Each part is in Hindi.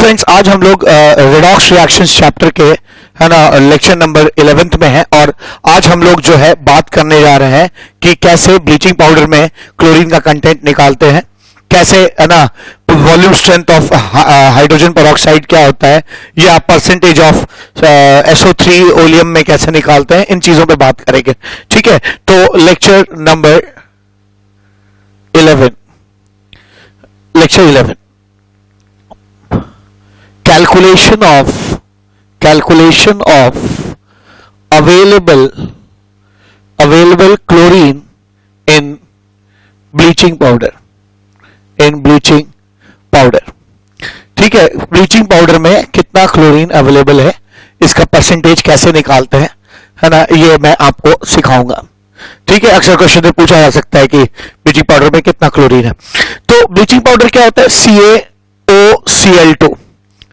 फ्रेंड्स, आज हम लोग रेडॉक्स रिएक्शंस चैप्टर के है ना लेक्चर नंबर 11 में हैं और आज हम लोग जो है बात करने जा रहे हैं कि कैसे ब्लीचिंग पाउडर में क्लोरीन का कंटेंट निकालते हैं, कैसे है ना volume strength of hydrogen peroxide क्या होता है, या परसेंटेज ऑफ SO3 ओलियम में कैसे निकालते हैं, इन चीजों पे बात करेंगे। ठीक है, तो lecture 11 calculation of available chlorine in bleaching powder। ठीक है, ब्लीचिंग पाउडर में कितना क्लोरीन अवेलेबल है, इसका परसेंटेज कैसे निकालते हैं, है ना, ये मैं आपको सिखाऊंगा। ठीक है, अक्सर क्वेश्चन में पूछा जा सकता है कि ब्लीचिंग पाउडर में कितना क्लोरीन है। तो ब्लीचिंग पाउडर क्या होता है? CaOCl2।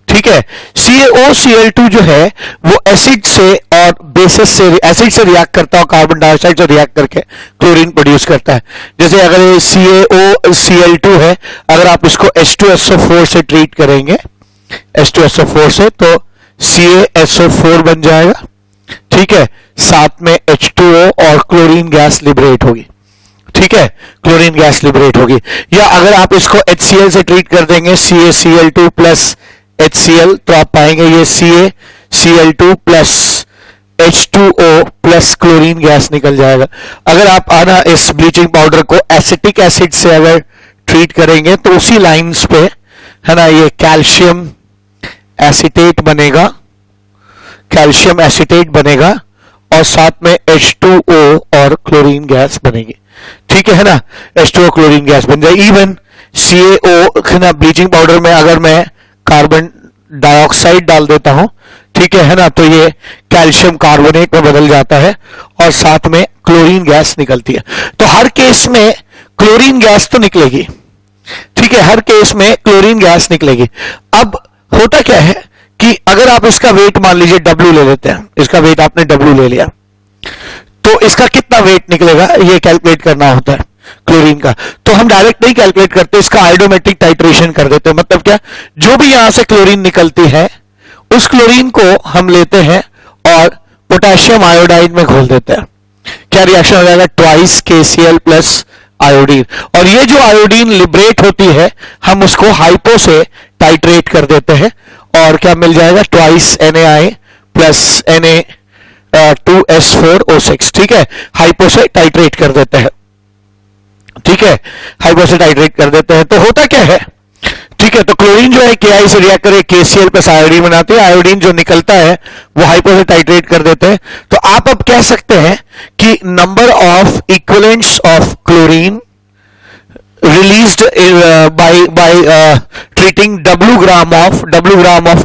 ठीक है, CaOCl2 जो है वो एसिड से और बेसिस से, एसिड से रिएक्ट करता है और कार्बन डाइऑक्साइड से रिएक्ट करके क्लोरीन प्रोड्यूस करता है। जैसे अगर ये CaOCl2 है, अगर आप इसको H2SO4 से ट्रीट करेंगे, H2SO4 से, तो CaSO4 बन जाएगा। ठीक है, साथ में H2O और क्लोरीन गैस लिबरेट होगी। ठीक है, क्लोरीन गैस लिबरेट होगी। या अगर आप इसको HCl से ट्रीट कर देंगे, CaCl2 प्लस HCl, तो आप पाएंगे ये CaCl2 plus H2O plus chlorine gas निकल जाएगा। अगर आप आना इस ब्लीचिंग पाउडर को एसिटिक एसिड से अगर ट्रीट करेंगे तो उसी लाइंस पे है ना ये कैल्शियम एसीटेट बनेगा और साथ में H2O और क्लोरीन गैस बनेगी। ठीक है ना, H2O क्लोरीन गैस बन जाएगी। इवन CaO है ना ब्लीचिंग पाउडर में अगर मैं कार्बन डाइऑक्साइड डाल देता हूं, ठीक है ना, तो ये कैल्शियम कार्बोनेट में बदल जाता है और साथ में क्लोरीन गैस निकलती है। तो हर केस में क्लोरीन गैस तो निकलेगी। ठीक है, हर केस में क्लोरीन गैस निकलेगी। अब होता क्या है कि अगर आप इसका वेट मान लीजिए W ले लेते हैं, इसका वेट आपने W ले लिया, तो इसका कितना वेट निकलेगा ये कैलकुलेट करना होता है क्लोरीन का। तो हम डायरेक्ट नहीं कैलकुलेट करते, इसका आयोडोमेट्रिक टाइट्रेशन कर देते हैं। मतलब क्या, जो भी यहां से क्लोरीन निकलती है उस क्लोरीन को हम लेते हैं और पोटेशियम आयोडाइड में घोल देते हैं। क्या रिएक्शन हो जाएगा? Twice KCl plus iodine. और ये जो आयोडीन लिबरेट होती है हम उसको हाइपो से टाइट्रेट कर देते हैं और क्या मिल जाएगा? Twice NaI plus Na2S4O6। ठीक है, हाइपो से टाइट्रेट कर देते हैं। ठीक है, हाइपो से टाइट्रेट कर देते हैं तो होता क्या है? ठीक है, तो क्लोरीन जो है Ki से रिएक्ट करके KCl प्लस आयोडीन बनाते हैं। आयोडीन जो निकलता है वो हाइपो से टाइट्रेट कर देते हैं। तो आप अब कह सकते हैं कि number of equivalents of chlorine released by treating W gram of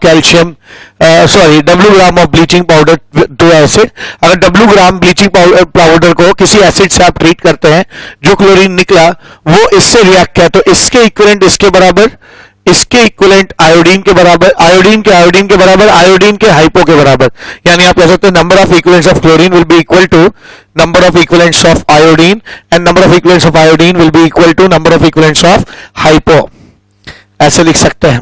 calcium W gram of bleaching powder to acid। अगर W gram bleaching powder को किसी एसिड से आप ट्रीट करते हैं, जो क्लोरीन निकला वो इससे रिएक्ट किया, तो इसके इक्विवेलेंट इसके बराबर, इसके इक्विवेलेंट आयोडीन के बराबर, आयोडीन के बराबर, आयोडीन के हाइपो के बराबर। यानी आप कह सकते हैं number of equivalents of chlorine will be equal to number of equivalents of iodine and number of equivalents of iodine will be equal to number of equivalents of hypo। ऐसे लिख सकते हैं।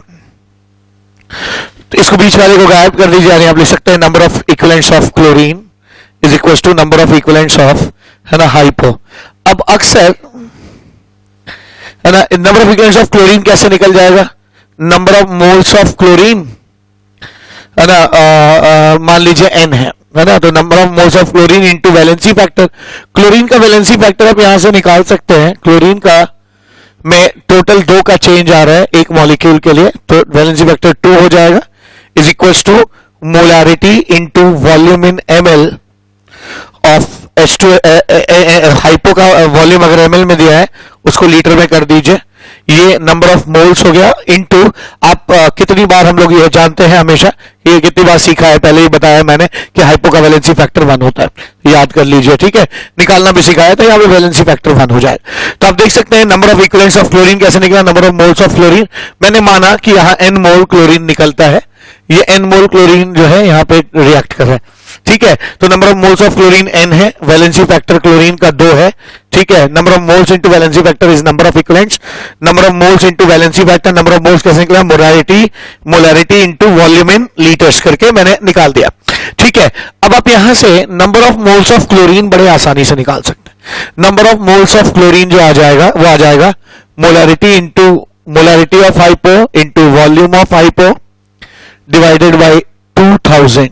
तो इसको बीच वाले को गायब कर दीजिए, यानी आप लिख सकते हैं number of equivalents of chlorine is equals to number of equivalents of है ना hypo। अब अक्सर है ना number of equivalents of chlorine कैसे निकल जाएगा? number of moles of chlorine है ना मान लीजिए N है ना, तो number of moles of chlorine into valency factor. Chlorine का वैलेंसी फैक्टर आप यहां से निकाल सकते हैं। क्लोरीन का में टोटल 2 का चेंज आ रहा है एक मॉलिक्यूल के लिए, तो वैलेंसी फैक्टर 2 हो जाएगा, is equals to molarity into volume in ml of H2। Hypo का वॉल्यूम अगर ml में दिया है उसको लीटर में कर दीजिए, ये नंबर ऑफ मोल्स हो गया इनटू आप कितनी बार हम लोग ये जानते हैं, हमेशा ये कितनी बार सीखा है, पहले ही बताया मैंने कि हाइपो का वैलेंसी फैक्टर 1 होता है, याद कर लीजिए। ठीक है, निकालना भी सिखाया था, यहाँ पे वैलेंसी फैक्टर 1 हो जाएगा। तो आप देख सकते हैं number of equivalents of chlorine कैसे निकला, number of moles of chlorine. मैंने माना कि यहाँ N मोल क्लोरीन निकलता है, ये N मोल क्लोरीन जो है यहाँ पे रिएक्ट कर रहा है। ठीक है, तो number of moles of chlorine N है, वैलेंसी फैक्टर क्लोरीन का 2 है, ठीक है, number of moles into valency factor is number of equivalents, number of moles into valency factor, number of moles कैसे निकला, मोलारिटी इनटू वॉल्यूम इन लीटर्स करके मैंने निकाल दिया। ठीक है, अब आप यहां से number of moles of chlorine बड़े आसानी से निकाल सकते हैं। Number of moles of chlorine जो आ जाएगा वो आ जाएगा molarity of hypo into volume of hypo divided by 2000,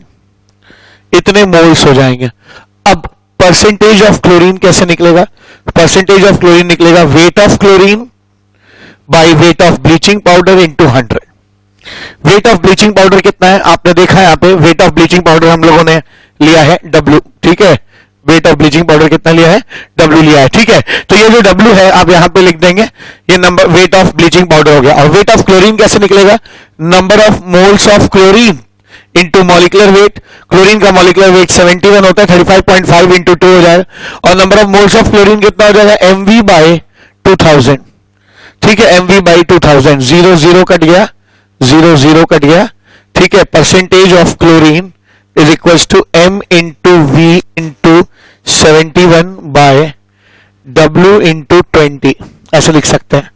इतने मोल्स हो जाएंगे। अब परसेंटेज ऑफ क्लोरीन कैसे निकलेगा, परसेंटेज ऑफ क्लोरीन निकलेगा weight of chlorine bye weight of bleaching powder into 100। Wait of bleaching powder कितना है आपने देखा, यहां पे वेट ऑफ ब्लीचिंग पाउडर हम लोगों ने लिया है W। ठीक है, वेट ऑफ ब्लीचिंग पाउडर कितना लिया है, W लिया है। ठीक है, तो ये जो W है आप यहां पे लिख देंगे, ये number wait of bleaching powder हो गया। और वेट ऑफ क्लोरीन कैसे निकलेगा, number of moles of chlorine into molecular weight. Chlorine का मॉलिकुलर वेट 71 होता है, 35.5 इंटू 2 हो जाएगा। और number of moles of chlorine कितना हो जाएगा, mv बाई 2000। ठीक है, mv बाई 2000, 0 0 कट गया, 0 0 कट गया। ठीक है, percentage of chlorine is equals to m into v into 71 by w into 20, ऐसे लिख सकते हैं।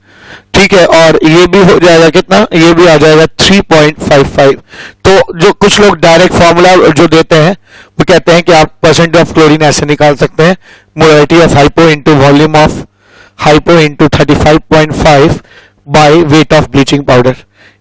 ठीक है, और ये भी हो जाएगा कितना, ये भी आ जाएगा 3.55। तो जो कुछ लोग डायरेक्ट फॉर्मूला जो देते हैं वो कहते हैं कि आप परसेंट ऑफ क्लोरीन ऐसे निकाल सकते हैं, molarity of hypo into volume of hypo into 35.5 bye weight of bleaching powder.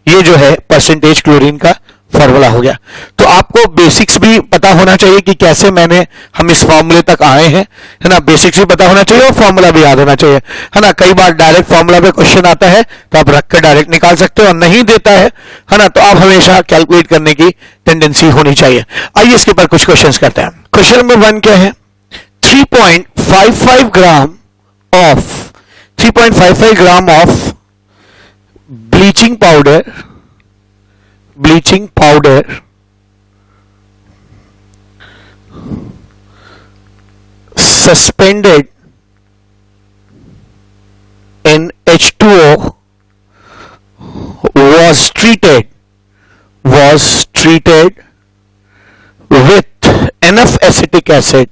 ये जो है परसेंटेज क्लोरीन का फॉर्मूला हो गया। तो आपको बेसिक्स भी पता होना चाहिए कि कैसे हम इस फॉर्मूले तक आए हैं, है ना। बेसिक्स भी पता होना चाहिए और फॉर्मूला भी याद होना चाहिए, है ना। कई बार डायरेक्ट फॉर्मूला पे क्वेश्चन आता है तो आप रख कर डायरेक्ट निकाल सकते हो, और नहीं देता है ना, तो आप हमेशा कैलकुलेट करने की टेंडेंसी होनी चाहिए। आइए इसके ऊपर कुछ क्वेश्चन करते हैं। क्वेश्चन नंबर 1 क्या है, 3.55 gram of bleaching powder suspended in H2O was treated with enough acetic acid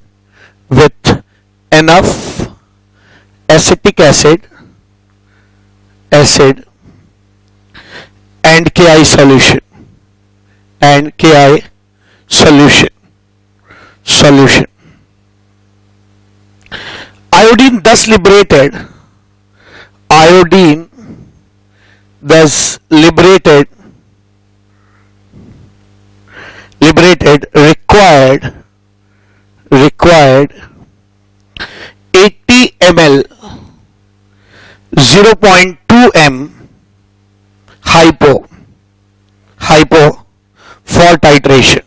and KI solution iodine thus liberated required 80 ml 0.2 m hypo for titration,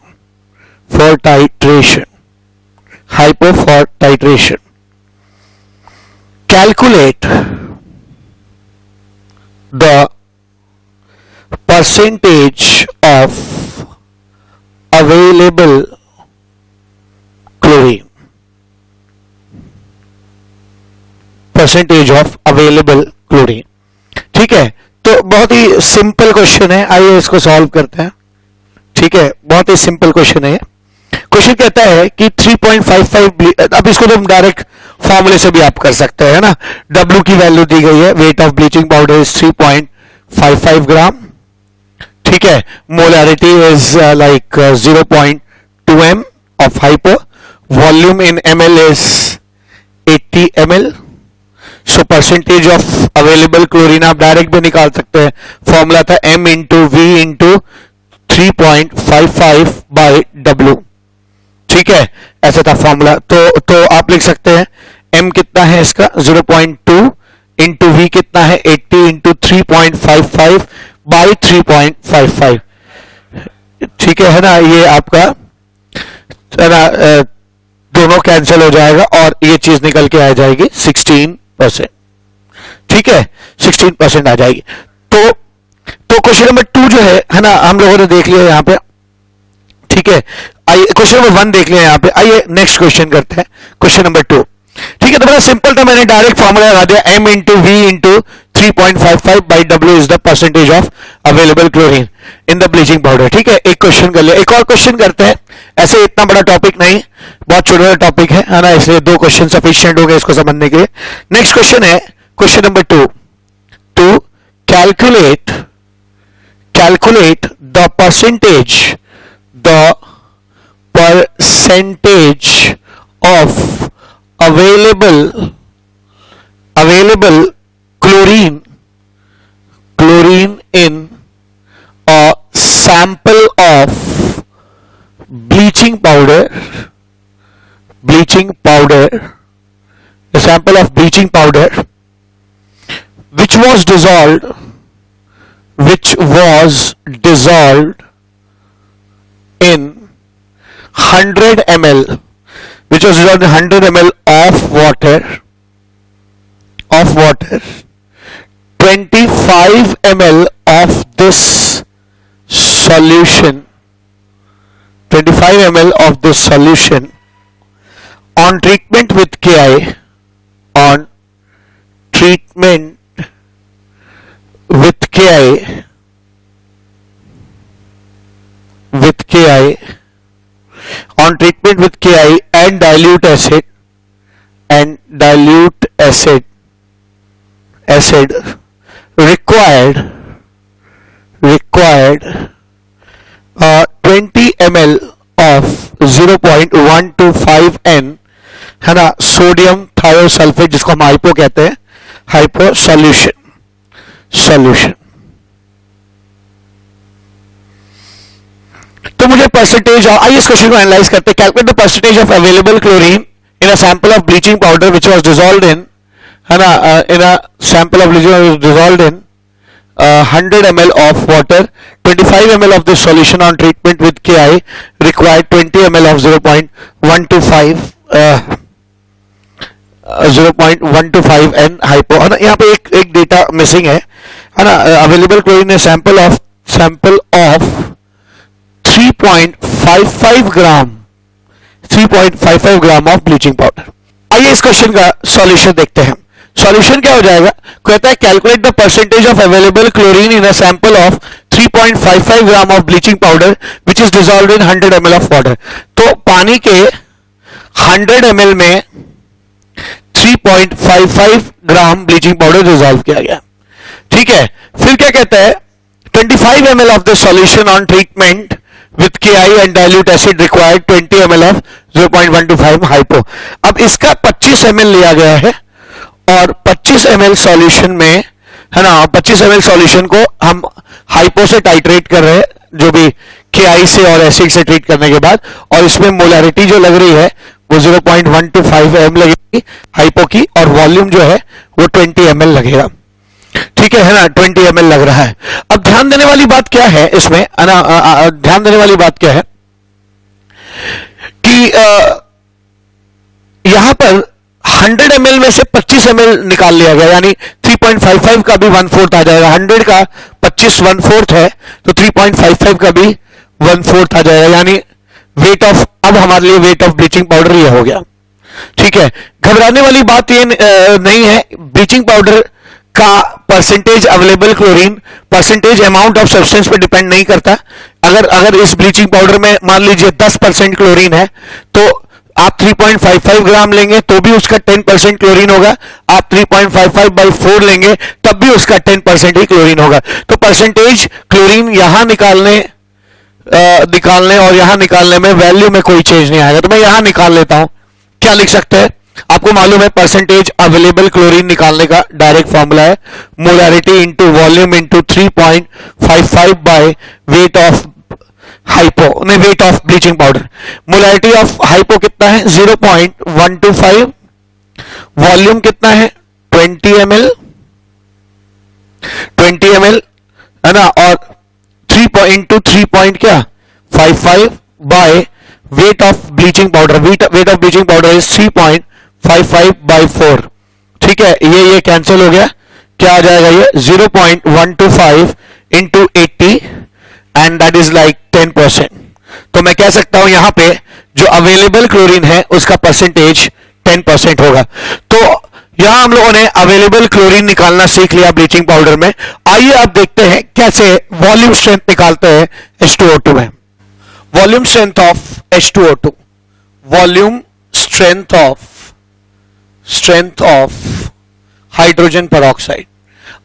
hypo for titration. Calculate the percentage of available chlorine, ठीक है। तो बहुत ही सिंपल क्वेश्चन है, आइए इसको सॉल्व करते हैं। ठीक है, बहुत ही सिंपल क्वेश्चन है। क्वेश्चन कहता है कि 3.55, अब इसको तो डायरेक्ट फॉर्मूले से भी आप कर सकते हैं ना। W की वैल्यू दी गई है, weight of bleaching powder is 3.55 gram. ठीक है, molarity is like 0.2 m of hypo, volume in ml is 80 ml। So percentage of available chlorine आप डायरेक्ट भी निकाल सकते हैं, फॉर्मूला था m into V into 3.55 by W। ठीक है, ऐसा था फॉर्मूला। तो आप लिख सकते हैं m कितना है इसका 0.2 इंटू वी कितना है 80 इंटू 3.55 बाई 3.55। ठीक है ना, ये आपका है ना, दोनों कैंसिल हो जाएगा और ये चीज निकल के आ जाएगी 16%। ठीक है, 16% आ जाएगी। तो क्वेश्चन नंबर 2 जो है ना, हम लोगों ने देख लिया यहाँ पे। ठीक है, आइए क्वेश्चन नंबर 1 देख लिया यहाँ पे। आइए नेक्स्ट क्वेश्चन करते हैं, क्वेश्चन नंबर 2। ठीक है, तो बड़ा सिंपल था, मैंने डायरेक्ट फॉर्मूला लगा दिया, m into V into 3.55 by W is the percentage of available chlorine. In the bleaching powder. ठीक है, एक क्वेश्चन कर लिया, एक और क्वेश्चन करते हैं। ऐसे इतना बड़ा टॉपिक नहीं, बहुत छोटा टॉपिक है ना, इसलिए 2 क्वेश्चन सफिशिएंट हो गए इसको समझने के लिए। नेक्स्ट क्वेश्चन है question number 2, to calculate the percentage of available chlorine in a sample of bleaching powder, a sample of bleaching powder which was dissolved in 100 ml, which was dissolved in 100 ml of water, 25 ml of this solution, 25 ml of this solution on treatment with KI, on treatment with KI and dilute acid required 20 ml of 0.125 N, है ना, सोडियम थायोसल्फेट, जिसको हम हाइपो कहते हैं, हाइपो सॉल्यूशन। तो मुझे परसेंटेज, आइए इस क्वेश्चन को एनालाइज करते हैं। Calculate the percentage of available chlorine in a sample of bleaching powder which was dissolved in, है ना, in a sample of bleaching dissolved in 100 ml of water, 25 ml of this solution on treatment with KI required 20 ml of 0.125 N hypo, है ना। यहाँ पे एक डेटा मिसिंग है ना, अवेलेबल क्लोरीन है sample of 3.55 gram of bleaching powder. आइए इस क्वेश्चन का सॉल्यूशन देखते हैं। सॉल्यूशन क्या हो जाएगा, कहता है calculate the percentage of available chlorine in a sample of 3.55 gram of bleaching powder which is dissolved in 100 ml of water. तो पानी के 100 ml में 3.55 ग्राम ब्लीचिंग पाउडर डिसॉल्व किया गया। ठीक है, फिर क्या कहता है, 25 ml of the solution on treatment with KI and dilute acid required 20 ml of 0.125 hypo। अब इसका 25 ml लिया गया है और 25 ml सॉल्यूशन में, है ना, 25 ml सॉल्यूशन को हम हाइपो से टाइट्रेट कर रहे हैं, जो भी KI से और एसिड से ट्रीट करने के बाद, और इसमें मोलैरिटी जो लग रही है वो 0.125 m लगेगी हाइपो की, और वॉल्यूम जो है वो 20 ml लगेगा। ठीक है ना, 20 ml लग रहा है। अब ध्यान देने वाली बात क्या है इसमें, ध्यान देने वाली बात क्या है कि यहां पर 100 ml में से 25 ml निकाल लिया गया, यानी 3.55 का भी 1/4 आ जाएगा। 100 का 25 1/4 है, तो 3.55 का भी 1/4 आ जाएगा, यानी वेट ऑफ, अब हमारे लिए वेट ऑफ ब्लीचिंग पाउडर ये हो गया। ठीक है, घबराने वाली बात ये नहीं है, ब्लीचिंग पाउडर का percentage available chlorine percentage amount of substance पे डिपेंड नहीं करता। अगर इस ब्लीचिंग पाउडर में मान लीजिए 10% क्लोरीन है, तो आप 3.55 ग्राम लेंगे तो भी उसका 10% क्लोरीन होगा, आप 3.55 by 4 लेंगे तब भी उसका 10% ही क्लोरीन होगा। तो परसेंटेज क्लोरीन यहां निकालने और यहां निकालने में वैल्यू में कोई चेंज नहीं आएगा। तो मैं यहां निकाल लेता हूं, क्या लिख सकते हैं, आपको मालूम है परसेंटेज अवेलेबल क्लोरीन निकालने का डायरेक्ट फॉर्मूला है molarity into volume into 3.55 by weight of hypo, नहीं weight of bleaching powder. Molarity of hypo कितना है 0.125, वॉल्यूम कितना है 20 ml है ना, और 3.55 by weight of bleaching powder, wait of bleaching powder is 3.55 by 4। ठीक है, ये कैंसिल हो गया, क्या आ जाएगा ये 0.125 into 80 and that is like 10%। तो मैं कह सकता हूं यहां पे जो अवेलेबल क्लोरीन है उसका परसेंटेज 10% होगा। तो यहां हम लोगों ने अवेलेबल क्लोरीन निकालना सीख लिया ब्लीचिंग पाउडर में। आइए अब देखते हैं कैसे वॉल्यूम स्ट्रेंथ निकालते हैं H2O2 में। Volume strength of H2O2, volume strength of hydrogen peroxide.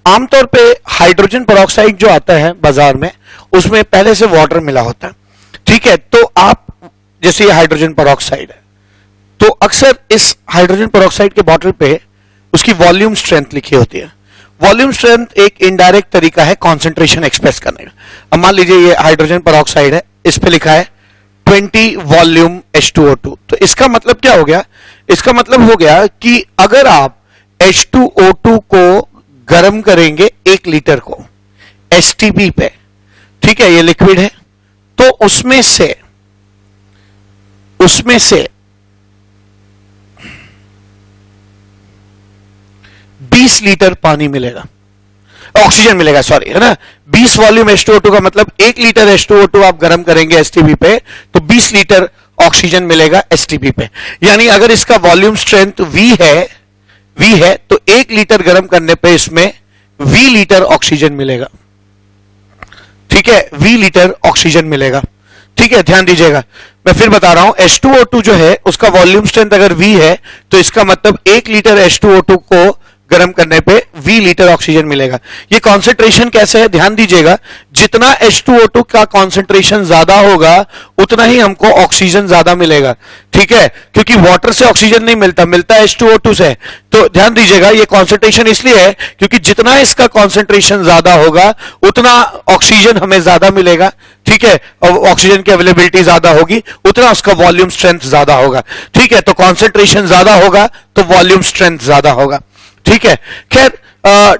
आमतौर पे हाइड्रोजन पेरोक्साइड जो आता है बाजार में, उसमें पहले से वाटर मिला होता है, ठीक है। तो आप जैसे ये हाइड्रोजन पेरोक्साइड है, तो अक्सर इस हाइड्रोजन पेरोक्साइड के बॉटल पे उसकी वॉल्यूम स्ट्रेंथ लिखी होती है। वॉल्यूम स्ट्रेंथ एक इनडायरेक्ट तरीका है कॉन्सेंट्रेशन एक्सप्रेस करने का। अब मान लीजिए ये हाइड्रोजन पेरोक्साइड है, इस पे लिखा है 20 वॉल्यूम H2O2, तो इसका मतलब क्या हो गया? इसका मतलब हो गया कि अगर आप H2O2 को गर्म करेंगे 1 लीटर को STP पे, ठीक है, ये लिक्विड है, तो उसमें से 20 लीटर पानी मिलेगा, ऑक्सीजन मिलेगा, सॉरी, है ना। 20 वॉल्यूम H2O2 का मतलब 1 लीटर H2O2 आप गर्म करेंगे STP पे, तो 20 लीटर ऑक्सीजन मिलेगा STP पे। यानी अगर इसका वॉल्यूम स्ट्रेंथ V है तो 1 लीटर गर्म करने पे इसमें V लीटर ऑक्सीजन मिलेगा, ठीक है, V लीटर ऑक्सीजन मिलेगा, ठीक है। ध्यान दीजिएगा, मैं फिर बता रहा हूं, H2O2 जो है उसका वॉल्यूम स्ट्रेंथ अगर V है तो इसका मतलब 1 लीटर H2O2 को गर्म करने पे V लीटर ऑक्सीजन मिलेगा। ये कॉन्सेंट्रेशन कैसे है, ध्यान दीजिएगा, जितना H2O2 का कॉन्सेंट्रेशन ज्यादा होगा उतना ही हमको ऑक्सीजन ज्यादा मिलेगा, ठीक है, क्योंकि वाटर से ऑक्सीजन नहीं मिलता H2O2 से। तो ध्यान दीजिएगा, ये कॉन्सेंट्रेशन इसलिए है क्योंकि जितना इसका कॉन्सेंट्रेशन ज्यादा होगा उतना ऑक्सीजन हमें ज्यादा मिलेगा, ठीक है, और ऑक्सीजन की अवेलेबिलिटी ज्यादा होगी उतना उसका वॉल्यूम स्ट्रेंथ ज्यादा होगा, ठीक है। तो कॉन्सेंट्रेशन ज्यादा होगा तो वॉल्यूम स्ट्रेंथ ज्यादा होगा, ठीक है। खैर,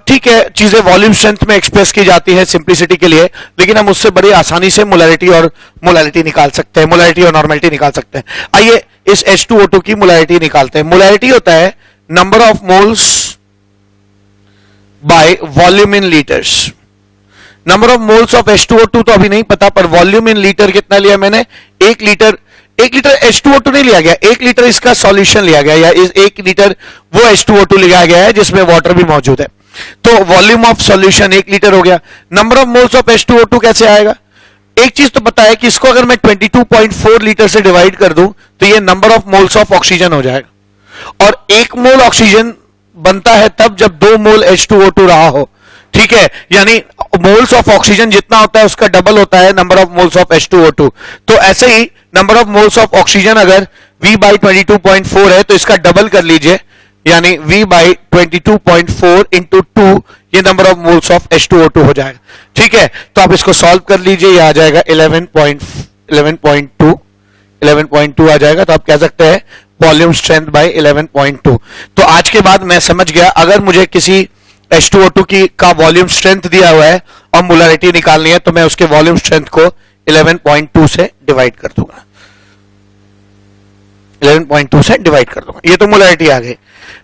ठीक है, चीजें वॉल्यूम स्ट्रेंथ में एक्सप्रेस की जाती है सिंप्लिसिटी के लिए, लेकिन हम उससे बड़ी आसानी से मोलैरिटी निकाल सकते हैं, मोलैरिटी और नॉर्मेलिटी निकाल सकते हैं। आइए इस H2O2 की मोलैरिटी निकालते हैं। मोलैरिटी होता है number of moles by volume in litres. Number of moles of H2O2 तो अभी नहीं पता, पर वॉल्यूम इन लीटर कितना लिया मैंने? 1 लीटर H2O2 नहीं लिया गया, 1 लीटर इसका सॉल्यूशन लिया गया, या 1 लीटर वो H2O2 लिया गया है जिसमें वाटर भी मौजूद है। तो वॉल्यूम ऑफ सॉल्यूशन 1 लीटर हो गया। Number of moles of H2O2 कैसे आएगा? एक चीज तो पता है कि इसको अगर मैं 22.4 लीटर से डिवाइड कर दूं तो ये number of moles of oxygen हो जाएगा, और 1 मोल ऑक्सीजन बनता है तब जब 2 मोल H2O2 रहा हो, ठीक है। यानी मोल्स ऑफ ऑक्सीजन जितना होता है उसका डबल होता है number of moles of H2O2। तो ऐसे ही number of moles of oxygen अगर V बाई 22.4 है तो इसका डबल कर लीजिए, यानी V बाई 22.4 इंटू 2, ये number of moles of H2O2 हो जाएगा, ठीक है। तो आप इसको सॉल्व कर लीजिए, ये आ जाएगा 11.2 आ जाएगा। तो आप कह सकते हैं वॉल्यूम स्ट्रेंथ बाय 11.2। तो आज के बाद मैं समझ गया, अगर मुझे किसी H2O2 का वॉल्यूम स्ट्रेंथ दिया हुआ है और मोलैरिटी निकालनी है तो मैं उसके वॉल्यूम स्ट्रेंथ को 11.2 से डिवाइड कर दूंगा, 11.2 से डिवाइड कर दूंगा। ये तो मोलैरिटी आ गई,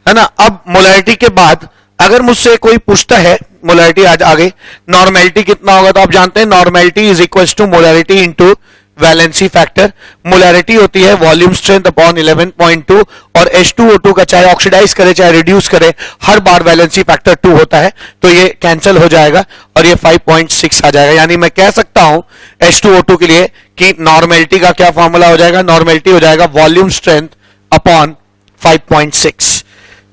है ना। अब मोलैरिटी के बाद अगर मुझसे कोई पूछता है, मोलैरिटी आज आ गई, नॉर्मेलिटी कितना होगा, तो आप जानते हैं normality is equal to molarity into valency factor. Molarity होती है वॉल्यूम स्ट्रेंथ अपॉन 11.2, और H2O2 का चाहे ऑक्सीडाइज करे चाहे रिड्यूस करे, हर बार वैलेंसी फैक्टर 2 होता है, तो ये कैंसिल हो जाएगा और ये 5.6 आ जाएगा। यानी मैं कह सकता हूं H2O2 के लिए कि नॉर्मेलिटी का क्या फॉर्मूला हो जाएगा? नॉर्मेलिटी हो जाएगा वॉल्यूम स्ट्रेंथ अपॉन 5.6,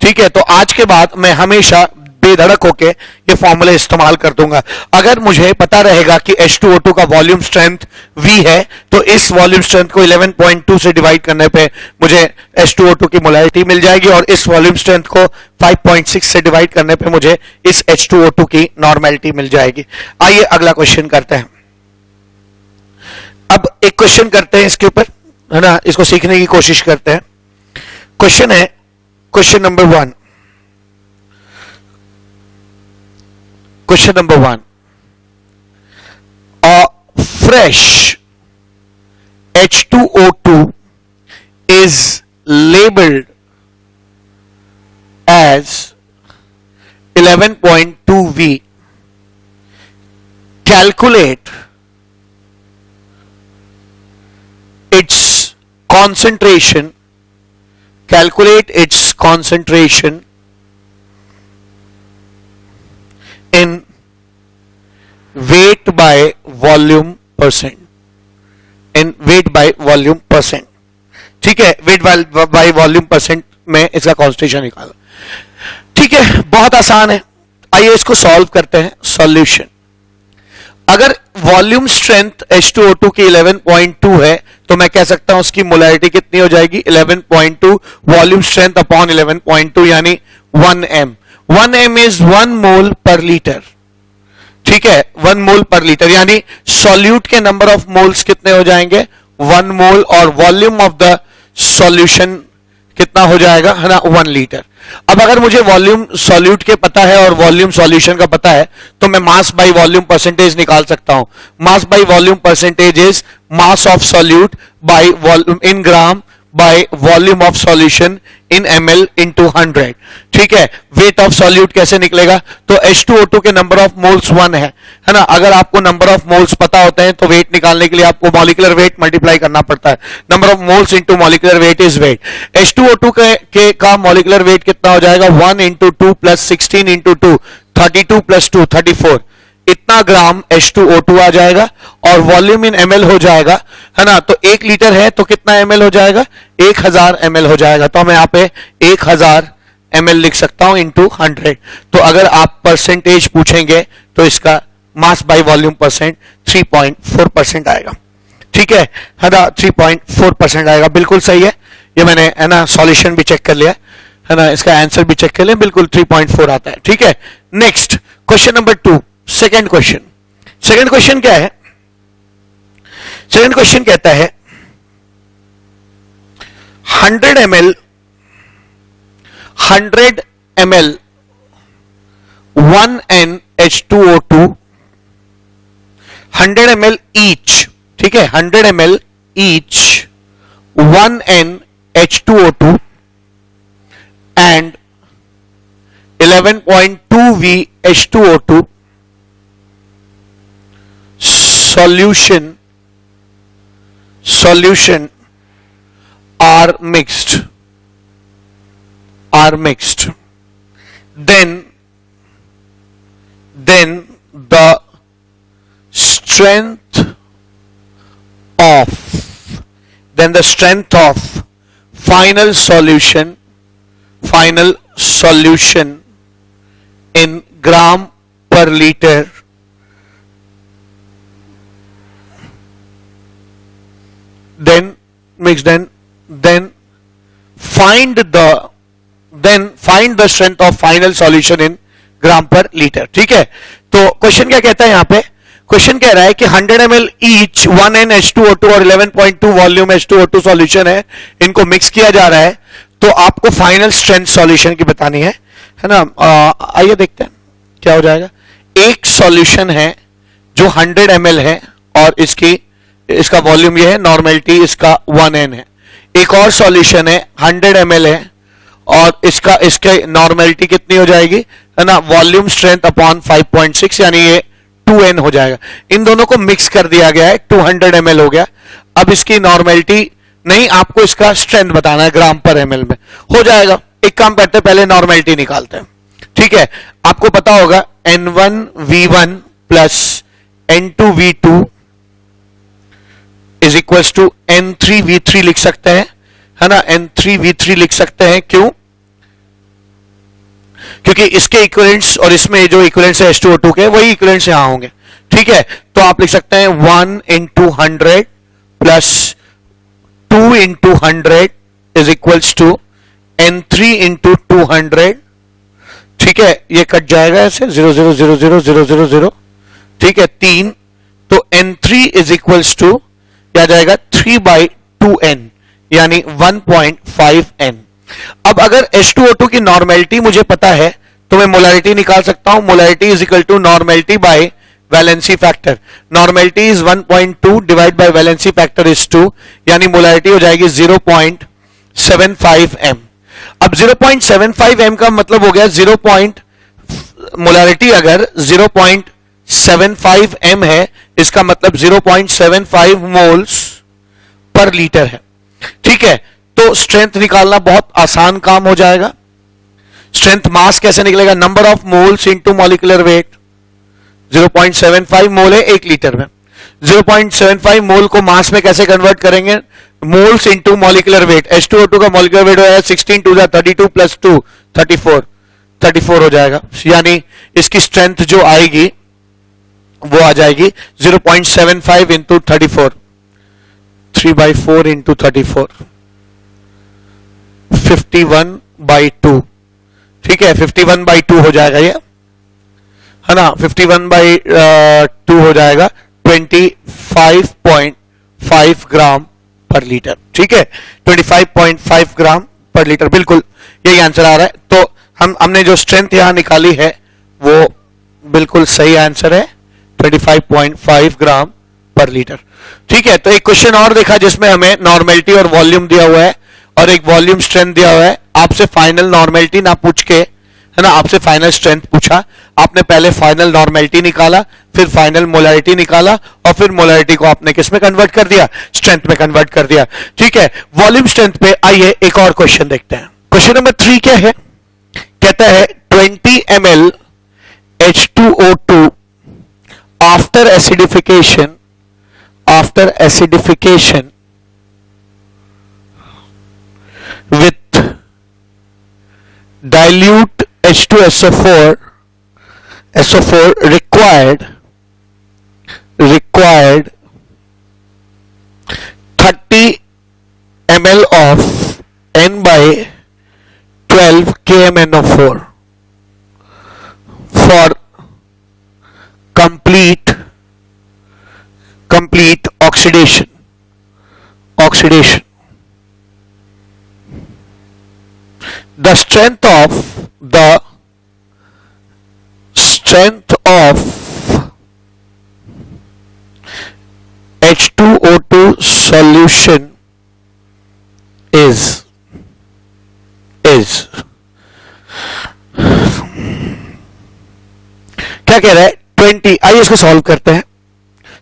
ठीक है। तो आज के बाद मैं हमेशा बेधड़क होके ये फॉर्मूले इस्तेमाल कर दूंगा। अगर मुझे पता रहेगा कि H2O2 का वॉल्यूम स्ट्रेंथ V है तो इस वॉल्यूम स्ट्रेंथ को 11.2 से डिवाइड करने पे मुझे H2O2 की मोलैरिटी मिल जाएगी, और इस वॉल्यूम स्ट्रेंथ को 5.6 से डिवाइड करने पे मुझे इस H2O2 की नॉर्मेलिटी मिल जाएगी। आइए अगला क्वेश्चन करते हैं। अब एक क्वेश्चन करते हैं इसके ऊपर, है ना, इसको सीखने की कोशिश करते हैं। क्वेश्चन है, question number 1। Question number 1. A fresh H2O2 is labeled as 11.2 V. Calculate its concentration. Calculate its concentration weight by volume percent, in weight by volume percent. ठीक है, वेट बाय वॉल्यूम परसेंट में इसका कॉन्सेंट्रेशन निकालो। ठीक है, बहुत आसान है। आइए इसको सॉल्व करते हैं। सॉल्यूशन, अगर वॉल्यूम स्ट्रेंथ H2O2 की 11.2 है तो मैं कह सकता हूं उसकी मोलैरिटी कितनी हो जाएगी, 11.2 वॉल्यूम स्ट्रेंथ अपॉन 11.2 यानी 1m। 1m इज 1 मोल पर लीटर। ठीक है, 1 मोल पर लीटर यानी सॉल्यूट के नंबर ऑफ मोल्स कितने हो जाएंगे, 1 मोल, और वॉल्यूम ऑफ द सॉल्यूशन कितना हो जाएगा, है ना, 1 लीटर। अब अगर मुझे वॉल्यूम सॉल्यूट के पता है और वॉल्यूम सॉल्यूशन का पता है तो मैं मास बाय वॉल्यूम परसेंटेज निकाल सकता हूं। Mass by volume percentage is mass of solute by volume in gram by volume of solution in ml into 100। ठीक है, वेट ऑफ सॉल्यूट कैसे निकलेगा, तो H2O2 के नंबर ऑफ मोल्स 1 है ना। अगर आपको नंबर ऑफ मोल्स पता होते हैं तो वेट निकालने के लिए आपको मॉलिक्यूलर वेट मल्टीप्लाई करना पड़ता है। Number of moles into molecular weight is weight. H2O2 का मॉलिक्यूलर वेट कितना हो जाएगा, 1 इंटू 2 प्लस 16 इंटू 2 32 प्लस 2 34, इतना ग्राम H2O2 आ जाएगा और वॉल्यूम इन ml हो जाएगा, है ना। तो 1 लीटर है तो कितना ml हो जाएगा, 1000 ml हो जाएगा। तो मैं यहाँ पे 1000 ml लिख सकता हूं इंटू 100। तो अगर आप परसेंटेज पूछेंगे तो इसका मास बाय वॉल्यूम परसेंट 3.4% आएगा। ठीक है ना, 3.4% आएगा, बिल्कुल सही है। ये मैंने, है ना, सॉल्यूशन भी चेक कर लिया, है ना, इसका आंसर भी चेक कर लिया, बिल्कुल 3.4 आता है। ठीक है, next question number 2, second question. Second question क्या है, सेकेंड क्वेश्चन कहता है 100 ml 1n H2O2 100 ml each। ठीक है, 100 ml each 1n H2O2 and 11.2 V H2O2 solution are mixed, then the strength of final solution in gram per liter then find the strength of final solution in ग्राम पर लीटर। ठीक है, तो क्वेश्चन क्या कहता है, यहां पे क्वेश्चन कह रहा है कि 100 ml ईच 1n H2O2 और 11.2 वॉल्यूम H2O2 सॉल्यूशन है, इनको मिक्स किया जा रहा है, तो आपको फाइनल स्ट्रेंथ सॉल्यूशन की बतानी है ना। आइए देखते हैं क्या हो जाएगा। एक सॉल्यूशन है जो 100 ml है और इसका वॉल्यूम ये है, नॉर्मेलिटी इसका 1n है। एक और सॉल्यूशन है 100 ml है और इसके नॉर्मेलिटी कितनी हो जाएगी, है ना, वॉल्यूम स्ट्रेंथ अपॉन 5.6 यानी ये 2n हो जाएगा। इन दोनों को मिक्स कर दिया गया है, 200 ml हो गया। अब इसकी नॉर्मेलिटी नहीं, आपको इसका स्ट्रेंथ बताना है ग्राम पर ml में, हो जाएगा। एक काम करते हैं, पहले नॉर्मेलिटी निकालते हैं। ठीक है, आपको पता होगा N1V1 plus N2V2 is equals to N3V3 लिख सकते हैं, है ना, N3V3 लिख सकते हैं। क्यों, क्योंकि इसके इक्विवेलेंट्स और इसमें जो इक्विवेलेंट्स है H2O2 के, वही इक्विवेलेंट्स यहां होंगे। ठीक है, तो आप लिख सकते हैं 1 into 100 plus 2 into 100 is equals to N3 into 200। ठीक है, ये कट जाएगा ऐसे 0 0 0 0 0 0 0। ठीक है, 3, तो N3 इज इक्वल्स टू क्या जाएगा 3/2n यानी 1.5n। अब अगर H2O2 की नॉर्मेलिटी मुझे पता है तो मैं मोलैरिटी निकाल सकता हूं। Molarity is equal to normality by valency factor. Normality is 1.2 divide by valency factor is 2 यानी मोलैरिटी हो जाएगी 0.75 m। अब 0.75 m का मतलब हो गया मोलैरिटी अगर 0.75 m है, इसका मतलब 0.75 मोल्स पर लीटर है। ठीक है, तो स्ट्रेंथ निकालना बहुत आसान काम हो जाएगा। स्ट्रेंथ मास कैसे निकलेगा, number of moles into molecular weight. 0.75 मोल है 1 लीटर में। 0.75 मोल को मास में कैसे कन्वर्ट करेंगे? Moles into molecular wait. H2O2 का मॉलिक्यूलर वेट है 16 टू 32 प्लस 2 34 हो जाएगा। यानी इसकी स्ट्रेंथ जो आएगी वो आ जाएगी 0.75 इंटू 34, 3/4 इंटू 34, 51/2। ठीक है, 51/2 हो जाएगा ये, है ना, 51/2 हो जाएगा 25.5 ग्राम पर लीटर। ठीक है, 25.5 ग्राम पर लीटर, बिल्कुल यही आंसर आ रहा है। तो हमने जो स्ट्रेंथ यहां निकाली है वो बिल्कुल सही आंसर है, 25.5 ग्राम पर लीटर। ठीक है, तो एक क्वेश्चन और देखा जिसमें हमें नॉर्मेलिटी और वॉल्यूम दिया हुआ है और एक वॉल्यूम स्ट्रेंथ दिया हुआ है। आपसे फाइनल नॉर्मेलिटी ना पूछ के, है ना, आपसे फाइनल स्ट्रेंथ पूछा। आपने पहले फाइनल नॉर्मेलिटी निकाला, फिर फाइनल मोलैरिटी निकाला और फिर मोलैरिटी को आपने किस में कन्वर्ट कर दिया? स्ट्रेंथ में कन्वर्ट कर दिया। ठीक है, वॉल्यूम स्ट्रेंथ पे आइए एक और क्वेश्चन देखते हैं। क्वेश्चन नंबर 3 क्या है? कहता है 20 ml H2O2 after acidification with dilute H2SO4 required 30 ml of N/12 KMnO4 for complete oxidation. The strength of H2O2 solution is क्या कह रहा है? 20। आइए इसको सॉल्व करते हैं।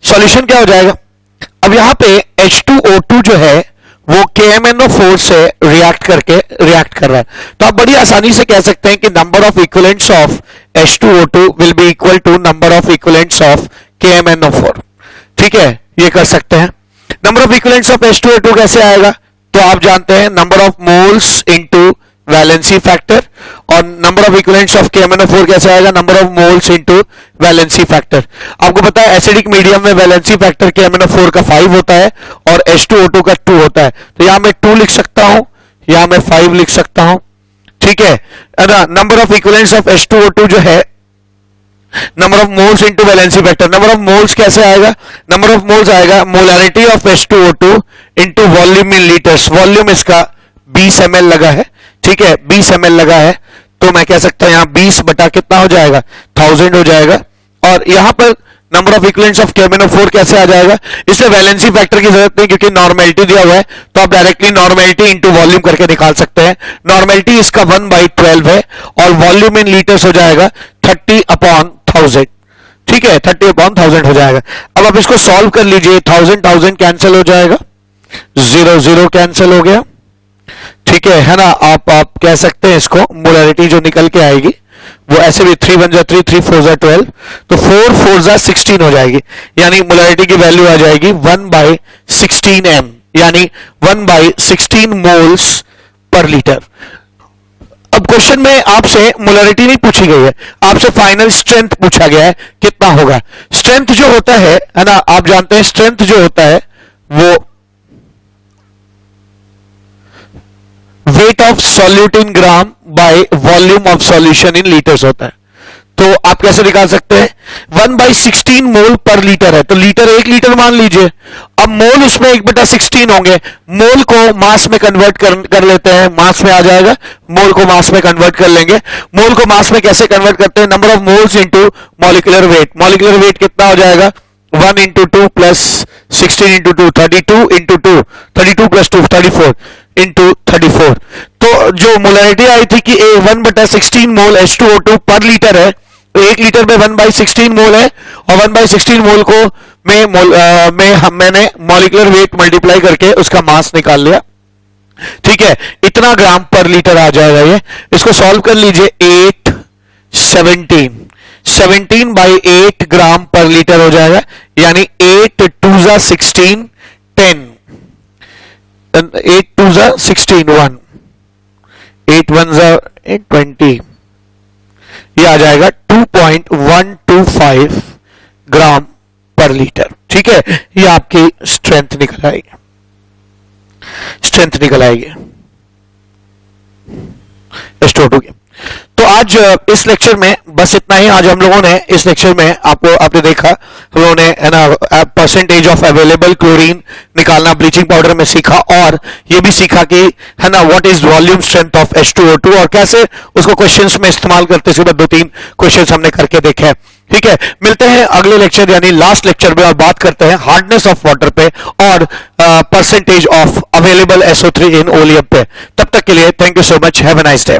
सॉल्यूशन क्या हो जाएगा? अब यहां पे H2O2 जो है वो KMnO4 से रिएक्ट कर रहा है, तो आप बड़ी आसानी से कह सकते हैं कि number of equivalents of H2O2 will be equal to number of equivalents of KMnO4। ठीक है, ये कर सकते हैं। Number of equivalents of H2O2 कैसे आएगा? तो आप जानते हैं number of moles into valency factor, और number of equivalents of KMnO4 कैसे आएगा? Number of moles into valency factor. आपको पता है एसिडिक मीडियम में वैलेंसी फैक्टर KMnO4 का 5 होता है और H2O2 का 2 होता है, तो यहां मैं 2 लिख सकता हूं, यहां मैं 5 लिख सकता हूं। ठीक है ना, number of equivalents of H2O2 जो है number of moles into valency factor. Number of moles कैसे आएगा? नंबर ऑफ मोल्स आएगा molarity of H2O2 into volume in litres. Volume इसका 20 ml लगा है। ठीक है, 20 ml लगा है, तो मैं कह सकता हूं यहां 20 बटा कितना हो जाएगा? 1000 हो जाएगा। और यहां पर number of equivalents of KMnO4 कैसे आ जाएगा? इससे वैलेंसी फैक्टर की जरूरत नहीं क्योंकि नॉर्मेलिटी दिया हुआ है, तो आप डायरेक्टली नॉर्मेलिटी इंटू वॉल्यूम करके निकाल सकते हैं। नॉर्मेलिटी इसका 1/12 है और वॉल्यूम इन लीटर्स हो जाएगा 30/1000। ठीक है, 30/1000 हो जाएगा। अब आप इसको सॉल्व कर लीजिए, 1000 कैंसिल हो जाएगा, 0 कैंसिल हो गया। ठीक है ना, आप कह सकते हैं इसको मोलैरिटी जो निकल के आएगी वो ऐसे भी 3 1 3 3 4 12, तो 4 4 16 हो जाएगी, यानी मोलैरिटी की वैल्यू आ जाएगी 1/16 m, यानी 1/16 मोल्स पर लीटर। अब क्वेश्चन में आपसे मोलैरिटी नहीं पूछी गई है, आपसे फाइनल स्ट्रेंथ पूछा गया है, कितना होगा? स्ट्रेंथ जो होता है ना, आप जानते हैं स्ट्रेंथ जो होता है वो weight of solute in gram by volume of solution in litres होता है। तो आप कैसे निकाल सकते हैं? 1/16 मोल पर लीटर है, तो लीटर 1 लीटर मान लीजिए। अब मोल उसमें 1/16 होंगे, मोल को मास में कन्वर्ट कर लेते हैं, मास में आ जाएगा, मोल को मास में कन्वर्ट कर लेंगे। मोल को मास में कैसे कन्वर्ट करते हैं? Number of moles into molecular wait. Molecular weight कितना हो जाएगा? 1 × 2 प्लस 16 × 2, 32 × 2, 32 प्लस 2 34 × 34। तो जो मोलैरिटी आई थी कि 1/16 मोल H2O2 पर लीटर है, तो 1 लीटर में 1/16 मोल है, और 1/16 मोल को मैंने मॉलिक्यूलर वेट मल्टीप्लाई करके उसका मास निकाल लिया। ठीक है, इतना ग्राम पर लीटर आ जाएगा ये। इसको सॉल्व कर लीजिए, 8 17 17/8 ग्राम पर लीटर हो जाएगा, यानी 8 2 16 10, 8 2 16 1, 8 1 20, ये आ जाएगा 2.125 ग्राम पर लीटर। ठीक है, ये आपकी स्ट्रेंथ निकल आएगी, स्ट्रेंथ निकल आएगी H2O2 की। तो आज इस लेक्चर में बस इतना ही। आज हम लोगों ने इस लेक्चर में आपने देखा, हम लोगों ने है ना परसेंटेज ऑफ अवेलेबल क्लोरीन निकालना ब्लीचिंग पाउडर में सीखा, और ये भी सीखा कि है ना what is volume strength of H2O2 और कैसे उसको क्वेश्चंस में इस्तेमाल करते हैं। 2-3 क्वेश्चंस हमने करके देखे हैं। ठीक है, मिलते हैं अगले लेक्चर यानी लास्ट लेक्चर में और बात करते हैं हार्डनेस ऑफ वाटर पे और percentage of available SO3 in oleum पे। तब तक के लिए thank you so much, have a nice day.